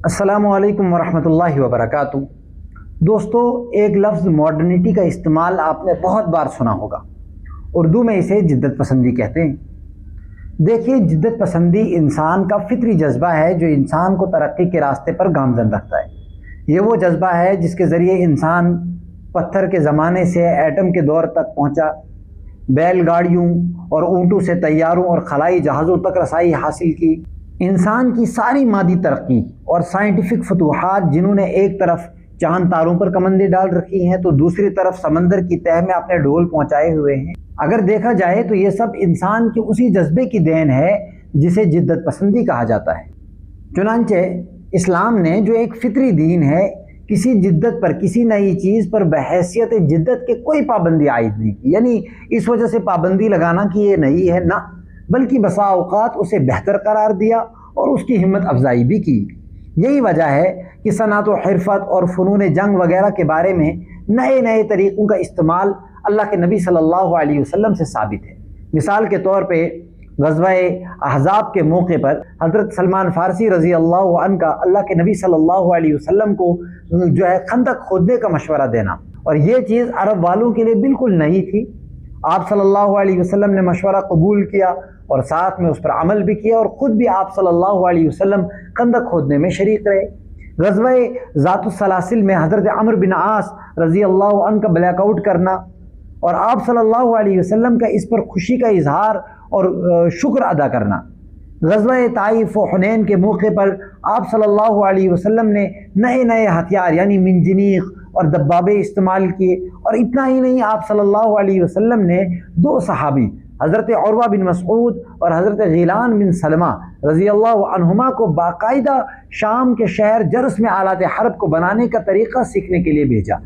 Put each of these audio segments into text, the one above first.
अस्सलामु अलैकुम वरहमतुल्लाहि वबरकातुह। दोस्तों, एक लफ्ज़ मॉडर्निटी का इस्तेमाल आपने बहुत बार सुना होगा। उर्दू में इसे जिद्दत पसंदी कहते हैं। देखिए, जिद्दत पसंदी इंसान का फितरी जज्बा है जो इंसान को तरक्की के रास्ते पर गामज़न रखता है। ये वो जज्बा है जिसके ज़रिए इंसान पत्थर के ज़माने से एटम के दौर तक पहुँचा, बैलगाड़ियों और ऊँटों से तैयारों और खलाई जहाज़ों तक रसाई हासिल की। इंसान की सारी मादी तरक्की और साइंटिफिक फतूहात, जिन्होंने एक तरफ चांद तारों पर कमंदे डाल रखी हैं तो दूसरी तरफ समंदर की तह में अपने ढोल पहुंचाए हुए हैं, अगर देखा जाए तो ये सब इंसान के उसी जज्बे की देन है जिसे जिद्दत पसंदी कहा जाता है। चुनांचे इस्लाम ने, जो एक फितरी दीन है, किसी जिद्दत पर, किसी नई चीज़ पर बहैसियत जिद्दत के कोई पाबंदी आयद नहीं की। यानी इस वजह से पाबंदी लगाना कि ये नई है, ना, बल्कि बसा औकात उसे बेहतर करार दिया और उसकी हिम्मत अफजाई भी की। यही वजह है कि सनात व हिरफत और फ़नून जंग वगैरह के बारे में नए नए तरीक़ों का इस्तेमाल अल्लाह के नबी सल्लल्लाहु अलैहि वसल्लम से साबित है। मिसाल के तौर पे ग़ज़वा-ए अहज़ाब के मौके पर हज़रत सलमान फ़ारसी रज़ी अल्लाह अन्हु का अल्लाह के नबी सल्लल्लाहु अलैहि वसल्लम को जो है खंदक खोदने का मशवरा देना, और ये चीज़ अरब वालों के लिए बिल्कुल नई थी। आप सल्लल्लाहु अलैहि वसल्लम ने मशवरा कबूल किया और साथ में उस पर अमल भी किया, और ख़ुद भी आप सल्लल्लाहु अलैहि वसल्लम खंदक खोदने में शरीक रहे। ग़ज़वा-ए ज़ातुस सलासिल में हज़रत अमर बिन आस रज़ी अल्लाह अन्हु का ब्लैकआउट करना और आप सल्लल्लाहु अलैहि वसल्लम का इस पर खुशी का इजहार और शुक्र अदा करना। ग़ज़वा-ए ताइफ व हुनैन के मौके पर आप सल्लल्लाहु अलैहि वसल्लम ने नए नए हथियार यानी मिंजनीक और दब्बाबे इस्तेमाल किए, और इतना ही नहीं, आप सल्लल्लाहु अलैहि वसल्लम ने दो सहाबी हज़रत उरवा बिन मसऊद और हज़रत ग़ीलान बिन सलमा रज़ी अल्लाह अन्हुमा को बाकायदा शाम के शहर जरस में आलात हरब को बनाने का तरीक़ा सीखने के लिए भेजा।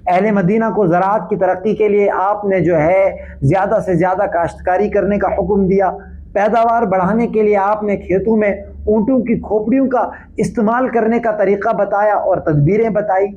अहले मदीना को ज़राअत की तरक्की के लिए आपने जो है ज़्यादा से ज़्यादा काश्तकारी करने का हुक्म दिया। पैदावार बढ़ाने के लिए आपने खेतों में ऊँटों की खोपड़ियों का इस्तेमाल करने का तरीक़ा बताया और तदबीरें बताई।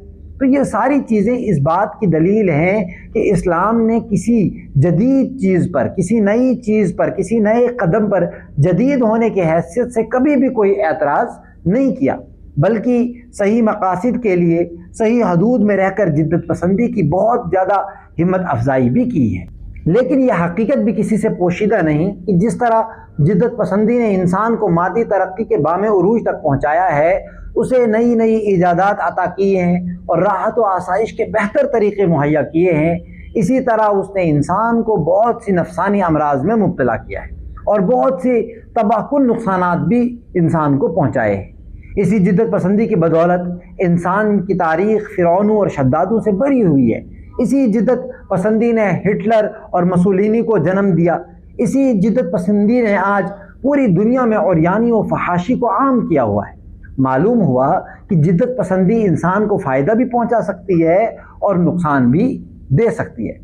तो ये सारी चीज़ें इस बात की दलील हैं कि इस्लाम ने किसी जदीद चीज़ पर, किसी नई चीज़ पर, किसी नए कदम पर जदीद होने की हैसियत से कभी भी कोई एतराज़ नहीं किया, बल्कि सही मकासद के लिए सही हदूद में रहकर जिद्दत पसंदी की बहुत ज़्यादा हिम्मत अफजाई भी की है। लेकिन यह हकीकत भी किसी से पोशीदा नहीं कि जिस तरह जिद्दत पसंदी ने इंसान को मादी तरक्की के बामे उरूज तक पहुँचाया है, उसे नई नई ईजादात अता किए हैं और राहत व आसाइश के बेहतर तरीक़े मुहैया किए हैं, इसी तरह उसने इंसान को बहुत सी नफसानी अमराज में मुब्तला किया है और बहुत से तबाहकुन नुकसानात भी इंसान को पहुँचाए हैं। इसी जिद्दत पसंदी की बदौलत इंसान की तारीख़ फ़िरौनों और शद्दादों से भरी हुई है। इसी जिद्दत पसंदी ने हिटलर और मुसोलिनी को जन्म दिया। इसी जिद्दत पसंदी ने आज पूरी दुनिया में औरियानी व फहाशी को आम किया हुआ है। मालूम हुआ कि जिद्दत पसंदी इंसान को फ़ायदा भी पहुंचा सकती है और नुकसान भी दे सकती है।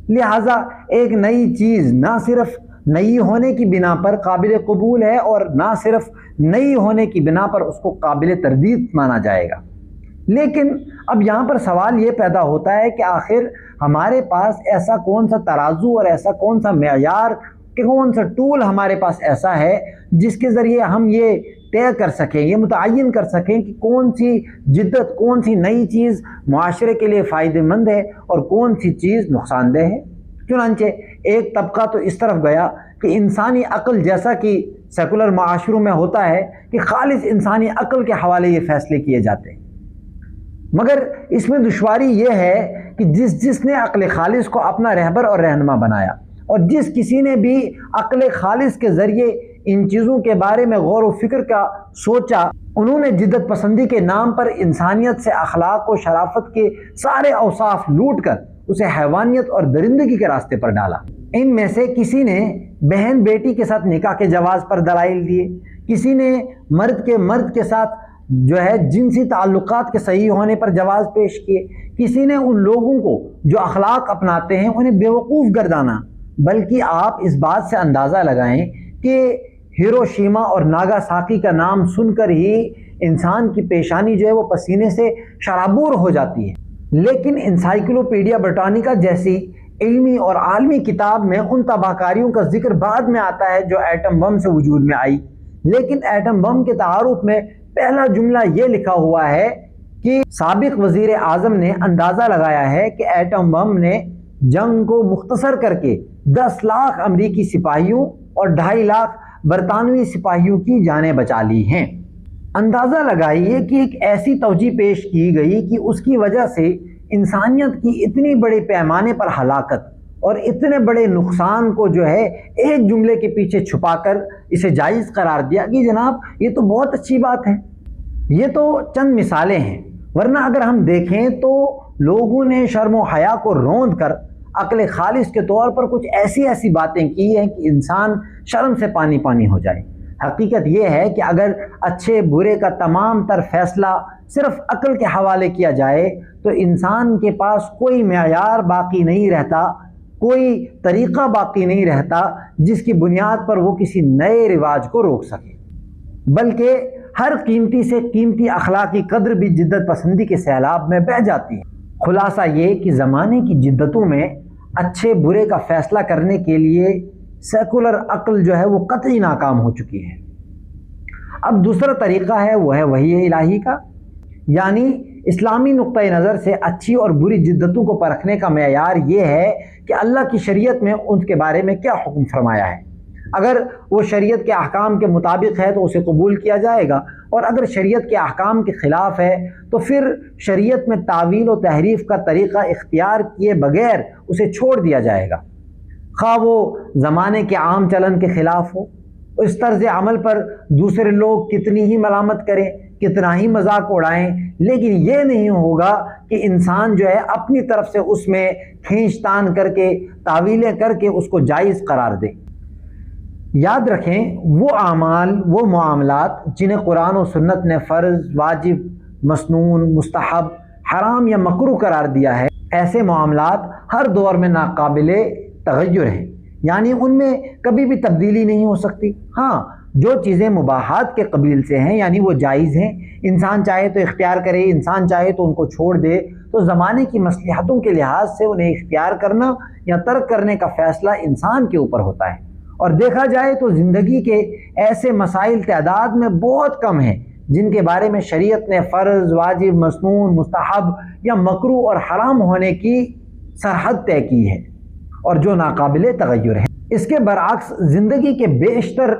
लिहाजा एक नई चीज़ ना सिर्फ नई होने की बिना पर काबिल कबूल है और ना सिर्फ नई होने की बिना पर उसको काबिल तरदीद माना जाएगा। लेकिन अब यहाँ पर सवाल ये पैदा होता है कि आखिर हमारे पास ऐसा कौन सा तराजू और ऐसा कौन सा मेयार, कौन सा टूल हमारे पास ऐसा है जिसके ज़रिए हम ये तय कर सकें, ये मुतय्यन कर सकें कि कौन सी जिद्दत, कौन सी नई चीज़ मुआशरे के लिए फ़ायदेमंद है और कौन सी चीज़ नुकसानदेह है। चुनांचे एक तबका तो इस तरफ गया कि इंसानी अक्ल, जैसा कि सेकुलर माशरों में होता है कि खालिस इंसानी अक्ल के हवाले ये फ़ैसले किए जाते हैं, मगर इसमें दुश्वारी ये है कि जिसने अक्ल खालिस को अपना रहबर और रहनुमा बनाया और जिस किसी ने भी अक्ल खालिस के ज़रिए इन चीज़ों के बारे में गौर व फिक्र का सोचा, उन्होंने जिद्दत पसंदी के नाम पर इंसानियत से अखलाक व शराफत के सारे औसाफ लूट कर उसे हैवानियत और दरिंदगी के रास्ते पर डाला। इनमें से किसी ने बहन बेटी के साथ निकाह के जवाज़ पर दलाइल दिए, किसी ने मर्द के साथ जो है जिनसी ताल्लुकात के सही होने पर जवाज़ पेश किए, किसी ने उन लोगों को जो अखलाक अपनाते हैं उन्हें बेवकूफ़ गर्दाना। बल्कि आप इस बात से अंदाज़ा लगाएं कि हिरोशिमा और नागासाकी का नाम सुनकर ही इंसान की पेशानी जो है वो पसीने से शराबूर हो जाती है। लेकिन इंसाइक्लोपीडिया ब्रिटानिका जैसी इल्मी और आलमी किताब में उन तबाहकारियों का जिक्र बाद में आता है जो एटम बम से वजूद में आई, लेकिन एटम बम के तारुफ में پہلا جملہ یہ لکھا ہوا ہے کہ سابق وزیر اعظم نے اندازہ لگایا ہے کہ ایٹم بم نے جنگ کو مختصر کر کے 10 لاکھ امریکی سپاہیوں اور 2.5 لاکھ برطانوی سپاہیوں کی جانیں بچا لی ہیں۔ اندازہ لگائیے کہ ایک ایسی توجیہ پیش کی گئی کہ اس کی وجہ سے انسانیت کی اتنی بڑے پیمانے پر ہلاکت اور اتنے بڑے نقصان کو جو ہے ایک جملے کے پیچھے چھپا کر اسے جائز قرار دیا کہ جناب یہ تو بہت اچھی بات ہے۔ یہ تو چند مثالیں ہیں، ورنہ اگر ہم دیکھیں تو لوگوں نے شرم و حیا کو روند کر عقل خالص کے طور پر کچھ ایسی باتیں کی ہیں کہ انسان شرم سے پانی پانی ہو جائے۔ حقیقت یہ ہے کہ اگر اچھے برے کا تمام تر فیصلہ صرف عقل کے حوالے کیا جائے تو انسان کے پاس کوئی معیار باقی نہیں رہتا، کوئی طریقہ باقی نہیں رہتا جس کی بنیاد پر وہ کسی نئے رواج کو روک سکے، بلکہ ہر قیمتی سے قیمتی اخلاقی قدر بھی جدت پسندی کے سیلاب میں بہہ جاتی ہے۔ خلاصہ یہ کہ زمانے کی جدتوں میں اچھے برے کا فیصلہ کرنے کے لیے سیکولر عقل جو ہے وہ قطعی ناکام ہو چکی ہے۔ اب دوسرا طریقہ ہے وہ ہے وحی الہی کا، یعنی اسلامی نقطہ نظر سے اچھی اور بری جدتوں کو پرکھنے کا معیار یہ ہے کہ اللہ کی شریعت میں ان کے بارے میں کیا حکم فرمایا ہے۔ اگر وہ شریعت کے احکام کے مطابق ہے تو اسے قبول کیا جائے گا، اور اگر شریعت کے احکام کے خلاف ہے تو پھر شریعت میں تعویل و تحریف کا طریقہ اختیار کیے بغیر اسے چھوڑ دیا جائے گا، خواہ وہ زمانے کے عام چلن کے خلاف ہو۔ اس طرز عمل پر دوسرے لوگ کتنی ہی ملامت کریں، کتنا ہی مذاق اڑائیں، لیکن یہ نہیں ہوگا کہ انسان جو ہے اپنی طرف سے اس میں کھینچ تان کر کے تعویلیں کر کے اس کو جائز قرار دے۔ یاد رکھیں وہ اعمال، وہ معاملات جنہیں قرآن و سنت نے فرض، واجب، مسنون، مستحب، حرام یا مکروہ قرار دیا ہے، ایسے معاملات ہر دور میں ناقابل تغیر ہیں، یعنی ان میں کبھی بھی تبدیلی نہیں ہو سکتی۔ ہاں، جو چیزیں مباحات کے قبیل سے ہیں یعنی وہ جائز ہیں، انسان چاہے تو اختیار کرے، انسان چاہے تو ان کو چھوڑ دے، تو زمانے کی مصلحتوں کے لحاظ سے انہیں اختیار کرنا یا ترک کرنے کا فیصلہ انسان کے اوپر ہوتا ہے۔ اور دیکھا جائے تو زندگی کے ایسے مسائل تعداد میں بہت کم ہیں جن کے بارے میں شریعت نے فرض، واجب، مسنون، مستحب یا مکروہ اور حرام ہونے کی سرحد طے کی ہے اور جو ناقابل تغیر ہیں۔ اس کے برعکس زندگی کے بیشتر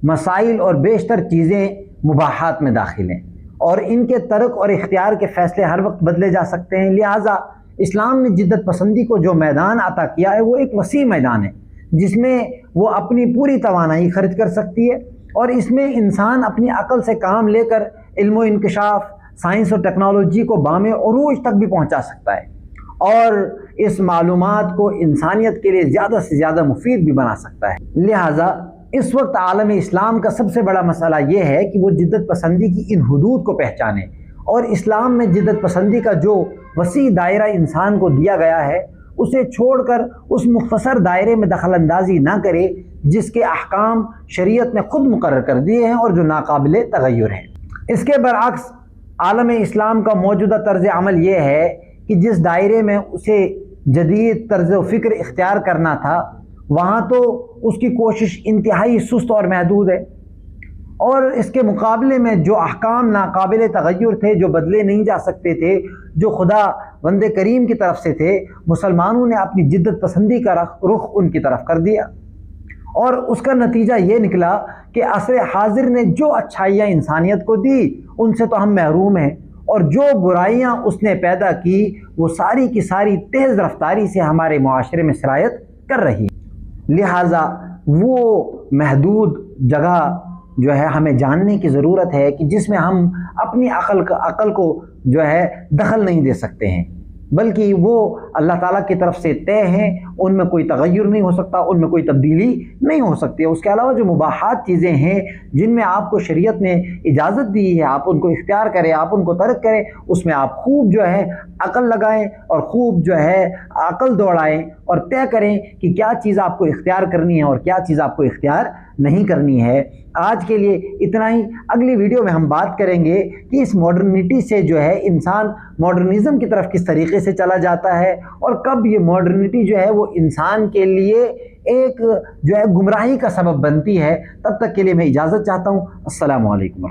مسائل اور بیشتر چیزیں مباحات میں داخل ہیں اور ان کے ترک اور اختیار کے فیصلے ہر وقت بدلے جا سکتے ہیں۔ لہٰذا اسلام نے جدت پسندی کو جو میدان عطا کیا ہے وہ ایک وسیع میدان ہے جس میں وہ اپنی پوری توانائی خرچ کر سکتی ہے، اور اس میں انسان اپنی عقل سے کام لے کر علم و انکشاف، سائنس اور ٹیکنالوجی کو بام عروج تک بھی پہنچا سکتا ہے اور اس معلومات کو انسانیت کے لیے زیادہ سے زیادہ مفید بھی بنا سکتا ہے۔ لہٰذا اس وقت عالم اسلام کا سب سے بڑا مسئلہ یہ ہے کہ وہ جدت پسندی کی ان حدود کو پہچانے اور اسلام میں جدت پسندی کا جو وسیع دائرہ انسان کو دیا گیا ہے اسے چھوڑ کر اس مختصر دائرے میں دخل اندازی نہ کرے جس کے احکام شریعت نے خود مقرر کر دیے ہیں اور جو ناقابل تغیر ہیں۔ اس کے برعکس عالم اسلام کا موجودہ طرز عمل یہ ہے کہ جس دائرے میں اسے جدید طرز و فکر اختیار کرنا تھا وہاں تو اس کی کوشش انتہائی سست اور محدود ہے، اور اس کے مقابلے میں جو احکام ناقابل تغیر تھے، جو بدلے نہیں جا سکتے تھے، جو خدا بندے کریم کی طرف سے تھے، مسلمانوں نے اپنی جدت پسندی کا رخ ان کی طرف کر دیا، اور اس کا نتیجہ یہ نکلا کہ عصر حاضر نے جو اچھائیاں انسانیت کو دی ان سے تو ہم محروم ہیں، اور جو برائیاں اس نے پیدا کی وہ ساری کی ساری تیز رفتاری سے ہمارے معاشرے میں سرایت کر رہی ہے۔ لہٰذا وہ محدود جگہ جو ہے ہمیں جاننے کی ضرورت ہے کہ جس میں ہم اپنی عقل کو جو ہے دخل نہیں دے سکتے ہیں، بلکہ وہ اللہ تعالیٰ کی طرف سے طے ہیں، ان میں کوئی تغیر نہیں ہو سکتا، ان میں کوئی تبدیلی نہیں ہو سکتی۔ اس کے علاوہ جو مباحات چیزیں ہیں جن میں آپ کو شریعت نے اجازت دی ہے آپ ان کو اختیار کریں، آپ ان کو ترک کریں، اس میں آپ خوب جو ہے عقل لگائیں اور خوب جو ہے عقل دوڑائیں اور طے کریں کہ کیا چیز آپ کو اختیار کرنی ہے اور کیا چیز آپ کو اختیار نہیں کرنی ہے۔ آج کے لیے اتنا ہی، اگلی ویڈیو میں ہم بات کریں گے کہ اس ماڈرنٹی سے جو ہے انسان ماڈرنزم کی طرف کس طریقے سے چلا جاتا ہے اور کب یہ ماڈرنٹی جو ہے وہ انسان کے لیے ایک جو ہے گمراہی کا سبب بنتی ہے۔ تب تک کے لیے میں اجازت چاہتا ہوں۔ السلام علیکم۔